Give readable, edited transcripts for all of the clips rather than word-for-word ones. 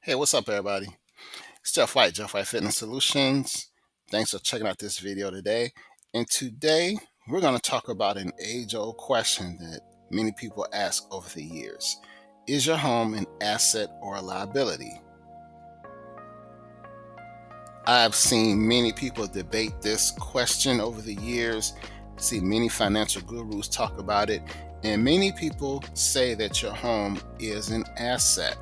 Hey, what's up, everybody? It's Jeff White, Jeff White Fitness Solutions. Thanks for checking out this video today. And today, we're going to talk about an age-old question that many people ask over the years. Is your home an asset or a liability? I've seen many people debate this question over the years, see many financial gurus talk about it, and many people say that your home is an asset.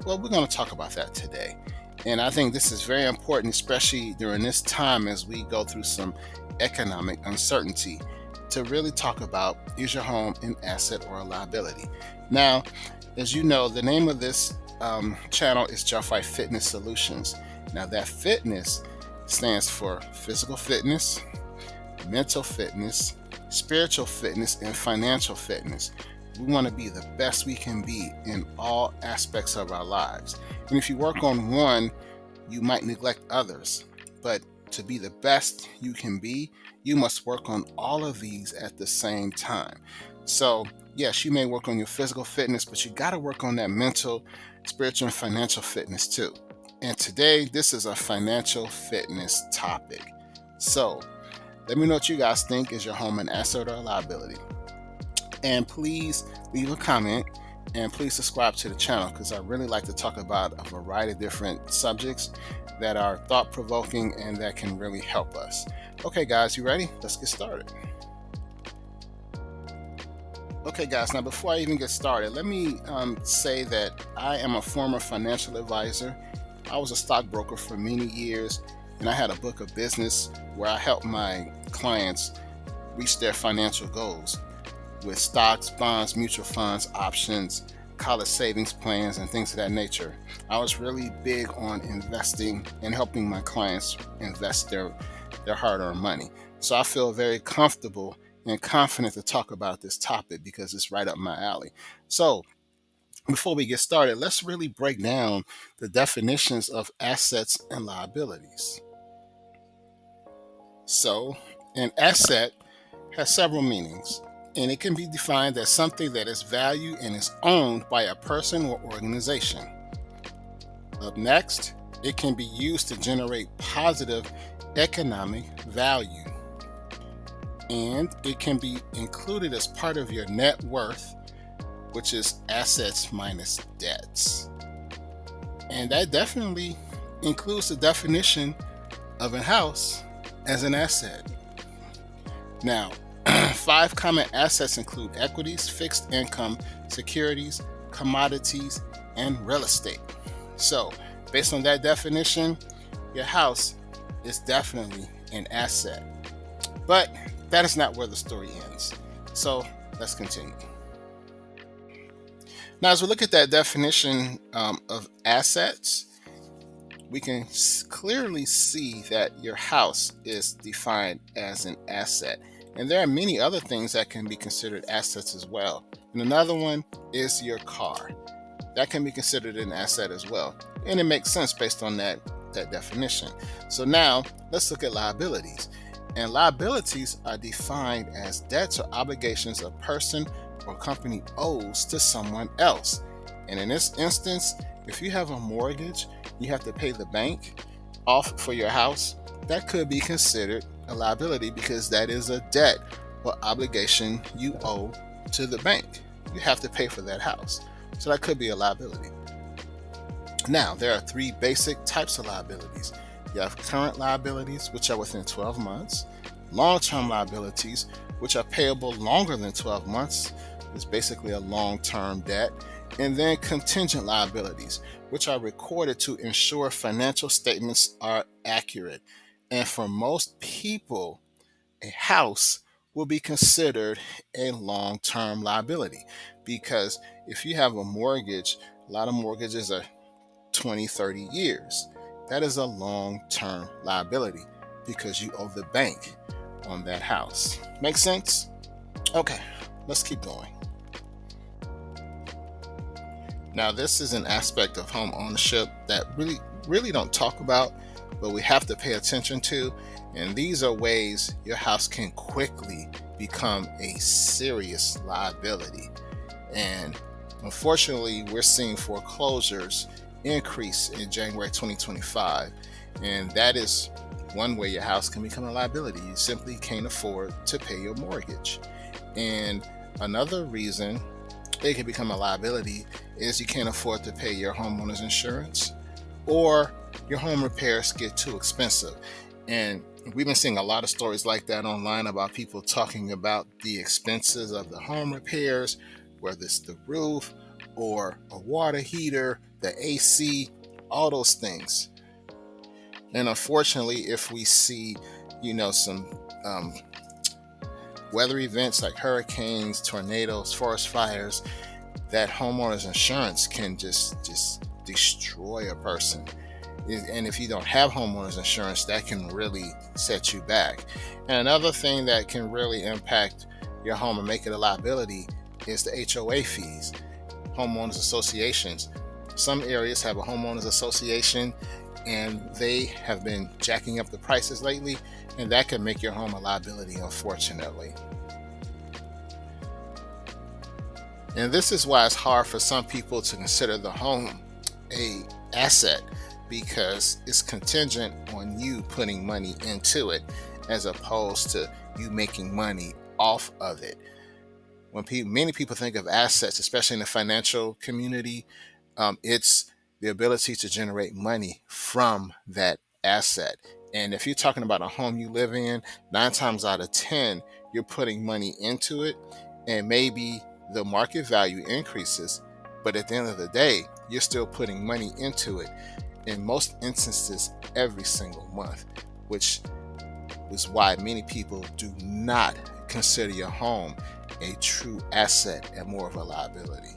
Well, we're going to talk about that today. And I think this is very important, especially during this time as we go through some economic uncertainty, to really talk about, is your home an asset or a liability? Now, as you know, the name of this channel is Jeff White Fitness Solutions. Now, that fitness stands for physical fitness, mental fitness, spiritual fitness, and financial fitness. We want to be the best we can be in all aspects of our lives. And if you work on one, you might neglect others. But to be the best you can be, you must work on all of these at the same time. So, yes, you may work on your physical fitness, but you got to work on that mental, spiritual, and financial fitness too. And today, this is a financial fitness topic. So, let me know what you guys think. Is your home an asset or a liability? And please leave a comment and please subscribe to the channel because I really like to talk about a variety of different subjects that are thought-provoking and that can really help us. Okay, guys, you ready? Let's get started. Okay, guys, now before I even get started, let me say that I am a former financial advisor. I was a stockbroker for many years, and I had a book of business where I helped my clients reach their financial goals with stocks, bonds, mutual funds, options, college savings plans, and things of that nature. I was really big on investing and helping my clients invest their hard-earned money. So I feel very comfortable and confident to talk about this topic because it's right up my alley. So before we get started, let's really break down the definitions of assets and liabilities. So an asset has several meanings, and it can be defined as something that is valued and is owned by a person or organization. Up next, it can be used to generate positive economic value, and it can be included as part of your net worth, which is assets minus debts. And that definitely includes the definition of a house as an asset. Now, 5 common assets include equities, fixed income, securities, commodities, and real estate. So, based on that definition, your house is definitely an asset. But that is not where the story ends. So, let's continue. Now, as we look at that definition of assets, we can clearly see that your house is defined as an asset. And there are many other things that can be considered assets as well. And another one is your car. That can be considered an asset as well. And it makes sense based on that definition. So now let's look at liabilities. And liabilities are defined as debts or obligations a person or company owes to someone else. And in this instance, if you have a mortgage, you have to pay the bank off for your house, that could be considered a liability because that is a debt or obligation you owe to the bank. You have to pay for that house. So that could be a liability. Now, there are 3 basic types of liabilities. You have current liabilities, which are within 12 months, long-term liabilities, which are payable longer than 12 months. It's basically a long-term debt. And then contingent liabilities, which are recorded to ensure financial statements are accurate. And for most people, a house will be considered a long-term liability because if you have a mortgage, a lot of mortgages are 20, 30 years. That is a long-term liability because you owe the bank on that house. Make sense? Okay, let's keep going. Now, this is an aspect of home ownership that really don't talk about, but we have to pay attention to. And these are ways your house can quickly become a serious liability. And unfortunately, we're seeing foreclosures increase in January 2025. And that is one way your house can become a liability. You simply can't afford to pay your mortgage. And another reason it can become a liability is you can't afford to pay your homeowner's insurance, or your home repairs get too expensive. And we've been seeing a lot of stories like that online about people talking about the expenses of the home repairs, whether it's the roof or a water heater, the AC, all those things. And unfortunately, if we see, some weather events like hurricanes, tornadoes, forest fires, that homeowner's insurance can just destroy a person. And if you don't have homeowners insurance, that can really set you back. And another thing that can really impact your home and make it a liability is the HOA fees, homeowners associations. Some areas have a homeowners association, and they have been jacking up the prices lately, and that can make your home a liability, unfortunately. And this is why it's hard for some people to consider the home a asset, because it's contingent on you putting money into it as opposed to you making money off of it. When many people think of assets, especially in the financial community, it's the ability to generate money from that asset. And if you're talking about a home you live in, 9 times out of 10, you're putting money into it, and maybe the market value increases, but at the end of the day, you're still putting money into it, in most instances every single month, which is why many people do not consider your home a true asset and more of a liability.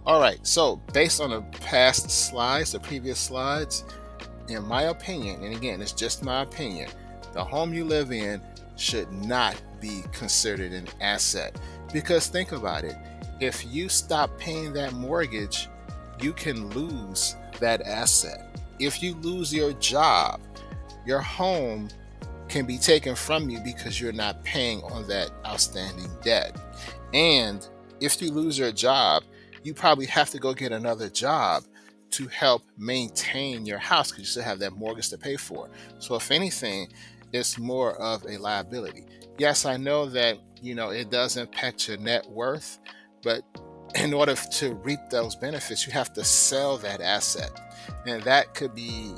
All right, so based on the previous slides, in my opinion, and again, it's just my opinion, the home you live in should not be considered an asset. Because think about it, if you stop paying that mortgage, you can lose that asset. If you lose your job, your home can be taken from you because you're not paying on that outstanding debt. And if you lose your job, you probably have to go get another job to help maintain your house because you still have that mortgage to pay for. So if anything, it's more of a liability. Yes, I know that, it does impact your net worth, but in order to reap those benefits, you have to sell that asset. And that could be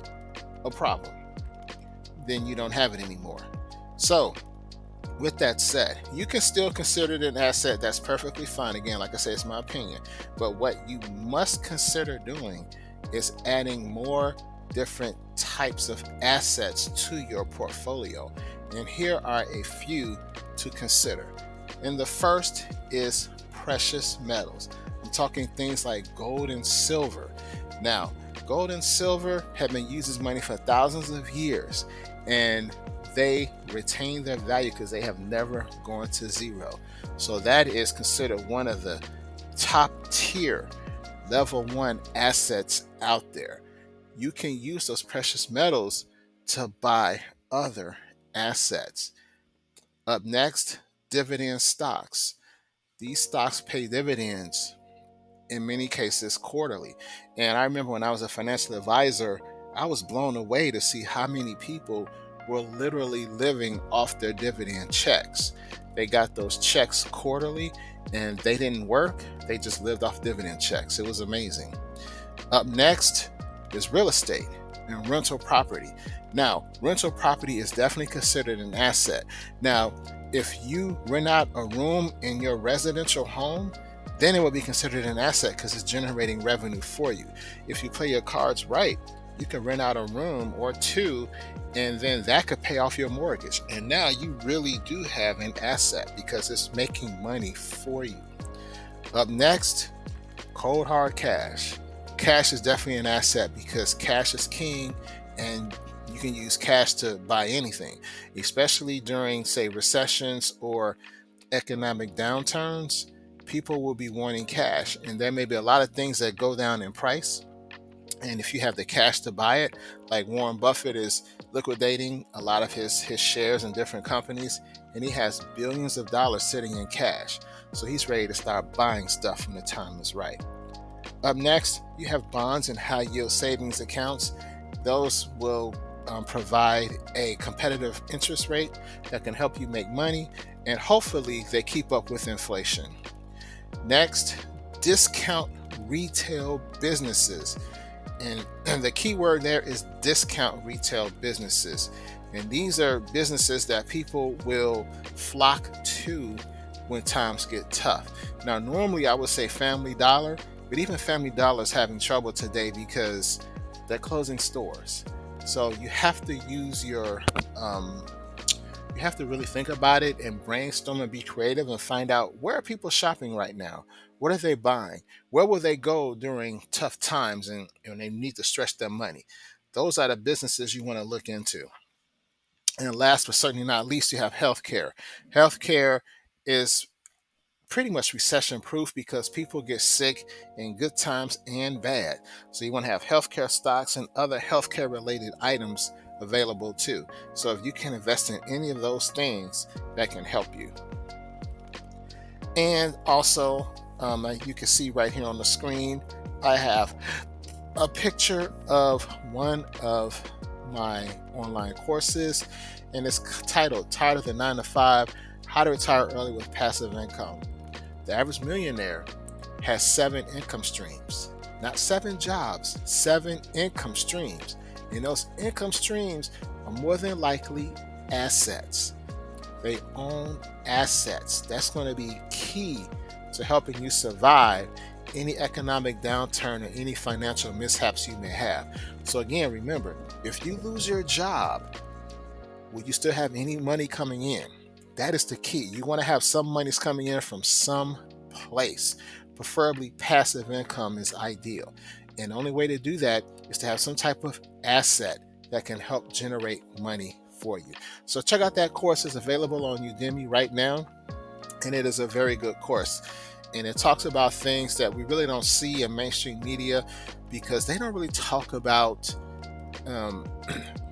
a problem. Then you don't have it anymore. So with that said, you can still consider it an asset. That's perfectly fine. Again, like I said, it's my opinion. But what you must consider doing is adding more different types of assets to your portfolio. And here are a few to consider. And the first is precious metals. I'm talking things like gold and silver. Now, gold and silver have been used as money for thousands of years, and they retain their value because they have never gone to zero. So that is considered one of the top tier level 1 assets out there. You can use those precious metals to buy other assets. Up next, dividend stocks. These stocks pay dividends in many cases quarterly. And I remember when I was a financial advisor, I was blown away to see how many people were literally living off their dividend checks. They got those checks quarterly and they didn't work, they just lived off dividend checks. It was amazing. Up next is real estate and rental property. Now, rental property is definitely considered an asset. Now, if you rent out a room in your residential home, then it will be considered an asset because it's generating revenue for you. If you play your cards right, you can rent out a room or two, and then that could pay off your mortgage. And now you really do have an asset because it's making money for you. Up next, cold hard cash. Cash is definitely an asset because cash is king, and you can use cash to buy anything, especially during, say, recessions or economic downturns. People will be wanting cash, and there may be a lot of things that go down in price. And if you have the cash to buy it, like Warren Buffett is liquidating a lot of his shares in different companies, and he has billions of dollars sitting in cash. So he's ready to start buying stuff when the time is right. Up next, you have bonds and high yield savings accounts. Those will provide a competitive interest rate that can help you make money, and hopefully they keep up with inflation. Next, discount retail businesses. And the key word there is discount retail businesses. And these are businesses that people will flock to when times get tough. Now, normally I would say Family Dollar, but even Family Dollar is having trouble today because they're closing stores. So you have to use you have to really think about it and brainstorm and be creative and find out, where are people shopping right now? What are they buying? Where will they go during tough times and they need to stretch their money? Those are the businesses you want to look into. And last but certainly not least, you have healthcare. Healthcare is pretty much recession proof because people get sick in good times and bad. So you want to have healthcare stocks and other healthcare related items available too. So if you can invest in any of those things, that can help you. And also, you can see right here on the screen, I have a picture of one of my online courses, and it's titled Tired of the 9 to 5, How to Retire Early with Passive Income. The average millionaire has 7 income streams, not 7 jobs, 7 income streams. And those income streams are more than likely assets. They own assets. That's going to be key to helping you survive any economic downturn or any financial mishaps you may have. So again, remember, if you lose your job, will you still have any money coming in? That is the key. You want to have some monies coming in from some place. Preferably passive income is ideal. And the only way to do that is to have some type of asset that can help generate money for you. So check out that course. It's available on Udemy right now. And it is a very good course. And it talks about things that we really don't see in mainstream media because they don't really talk about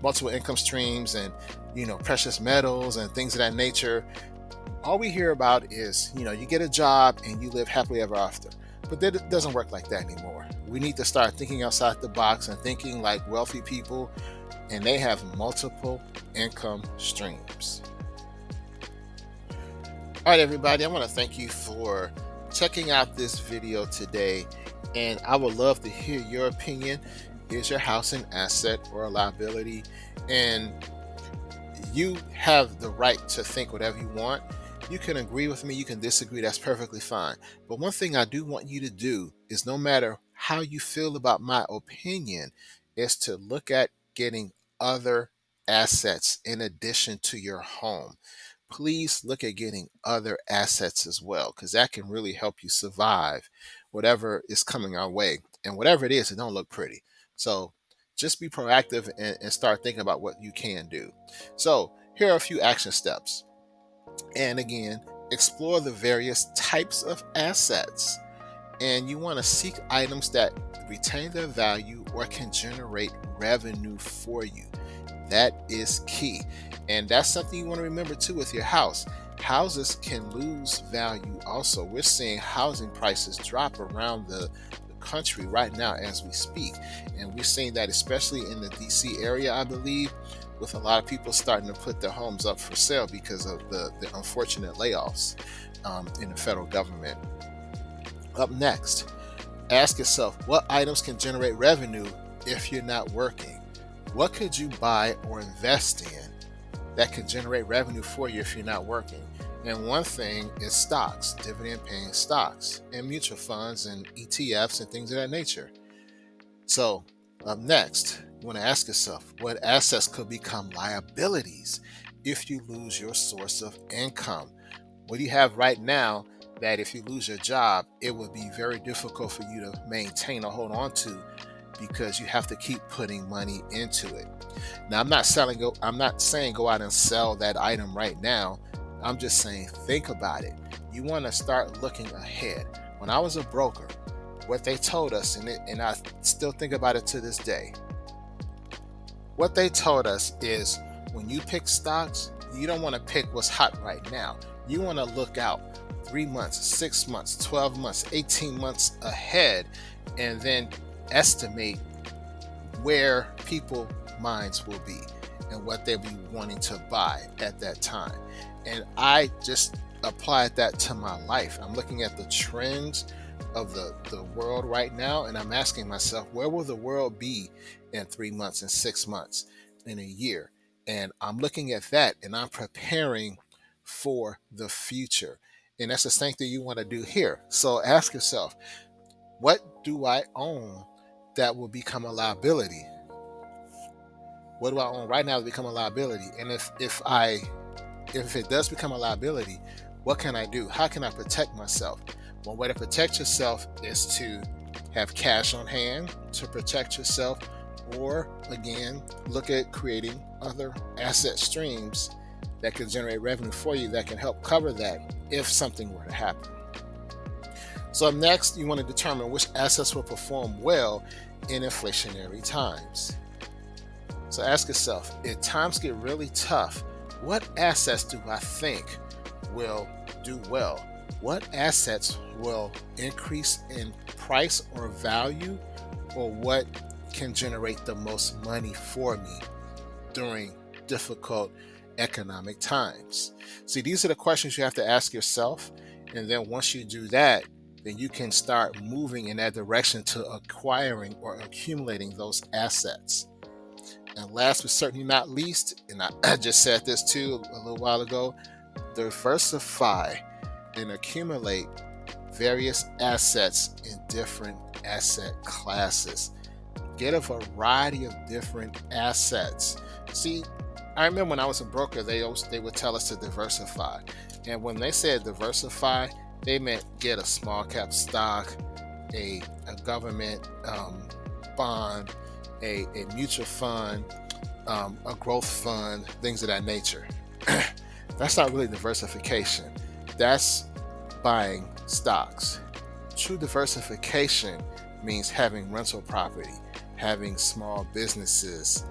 multiple income streams and precious metals and things of that nature. All we hear about is you get a job and you live happily ever after, but it doesn't work like that anymore. We need to start thinking outside the box and thinking like wealthy people, and they have multiple income streams. All right, everybody, I want to thank you for checking out this video today, and I would love to hear your opinion. Is your house an asset or a liability? And you have the right to think whatever you want. You can agree with me, you can disagree, that's perfectly fine. But one thing I do want you to do is, no matter how you feel about my opinion, is to look at getting other assets in addition to your home. Please look at getting other assets as well, because that can really help you survive whatever is coming our way. And whatever it is, it don't look pretty. So just be proactive and start thinking about what you can do. So here are a few action steps. And again, explore the various types of assets. And you want to seek items that retain their value or can generate revenue for you. That is key. And that's something you want to remember too with your house. Houses can lose value also. We're seeing housing prices drop around the country right now as we speak. And we're seeing that especially in the DC area, I believe, with a lot of people starting to put their homes up for sale because of the unfortunate layoffs in the federal government. Up next, ask yourself, what items can generate revenue if you're not working? What could you buy or invest in that can generate revenue for you if you're not working? And one thing is stocks, dividend paying stocks, and mutual funds and ETFs and things of that nature. So up next, you want to ask yourself, what assets could become liabilities if you lose your source of income? What do you have right now that if you lose your job, it would be very difficult for you to maintain or hold on to, because you have to keep putting money into it? Now, I'm not saying go out and sell that item right now. I'm just saying, think about it. You want to start looking ahead. When I was a broker, what they told us, and I still think about it to this day, what they told us is, when you pick stocks, you don't want to pick what's hot right now. You want to look out 3 months, 6 months, 12 months, 18 months ahead and then estimate where people minds will be and what they'll be wanting to buy at that time. And I just applied that to my life. I'm looking at the trends of the world right now, and I'm asking myself, where will the world be in 3 months, in 6 months, in a year? And I'm looking at that and I'm preparing for the future. And that's the same thing you want to do here. So ask yourself, what do I own that will become a liability? What do I own right now to become a liability? And if it does become a liability, what can I do? How can I protect myself? One way to protect yourself is to have cash on hand to protect yourself, or again, look at creating other asset streams that can generate revenue for you that can help cover that if something were to happen. So next, you want to determine which assets will perform well in inflationary times. So ask yourself, if times get really tough, what assets do I think will do well? What assets will increase in price or value, or what can generate the most money for me during difficult economic times? See, these are the questions you have to ask yourself. And then once you do that, then you can start moving in that direction to acquiring or accumulating those assets. And last but certainly not least, and I just said this too a little while ago, diversify and accumulate various assets in different asset classes. Get a variety of different assets. See, I remember when I was a broker, they would tell us to diversify. And when they said diversify, they meant get a small cap stock, a government bond, a mutual fund, a growth fund, things of that nature. That's not really diversification. That's buying stocks. True diversification means having rental property, having small businesses,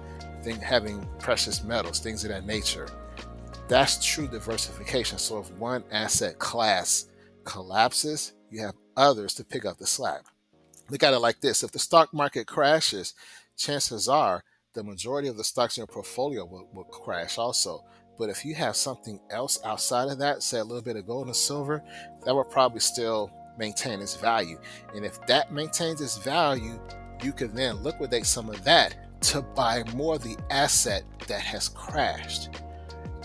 having precious metals, things of that nature. That's true diversification. So if one asset class collapses, you have others to pick up the slack. Look at it like this. If the stock market crashes, chances are the majority of the stocks in your portfolio will crash also. But if you have something else outside of that, say a little bit of gold and silver, that will probably still maintain its value. And if that maintains its value, you can then liquidate some of that to buy more of the asset that has crashed.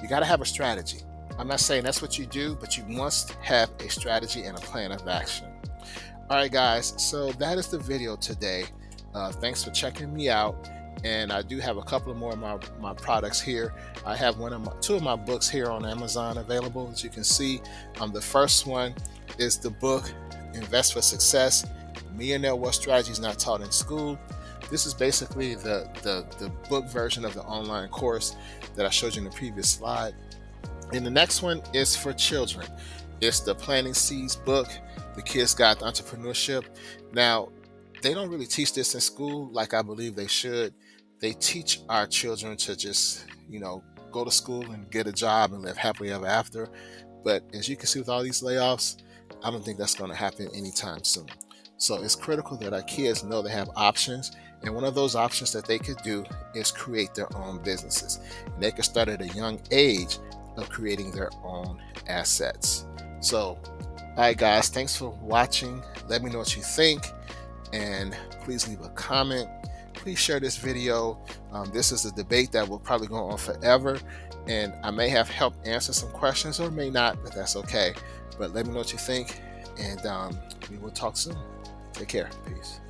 You got to have a strategy. I'm not saying that's what you do, but you must have a strategy and a plan of action. All right, guys, so that is the video today. Thanks for checking me out. And I do have a couple of more of my products here. I have two of my books here on Amazon available, as you can see. The first one is the book, Invest for Success, Millionaire Wealth Strategies Not Taught in School. This is basically the book version of the online course that I showed you in the previous slide. And the next one is for children. It's the Planting Seeds book, The Kid's Guide to Entrepreneurship. Now, they don't really teach this in school like I believe they should. They teach our children to just, go to school and get a job and live happily ever after. But as you can see with all these layoffs, I don't think that's going to happen anytime soon. So it's critical that our kids know they have options. And one of those options that they could do is create their own businesses. And they can start at a young age of creating their own assets. So, all right, guys, thanks for watching. Let me know what you think. And please leave a comment. Please share this video. This is a debate that will probably go on forever. And I may have helped answer some questions or may not, but that's okay. But let me know what you think. And we will talk soon. Take care. Peace.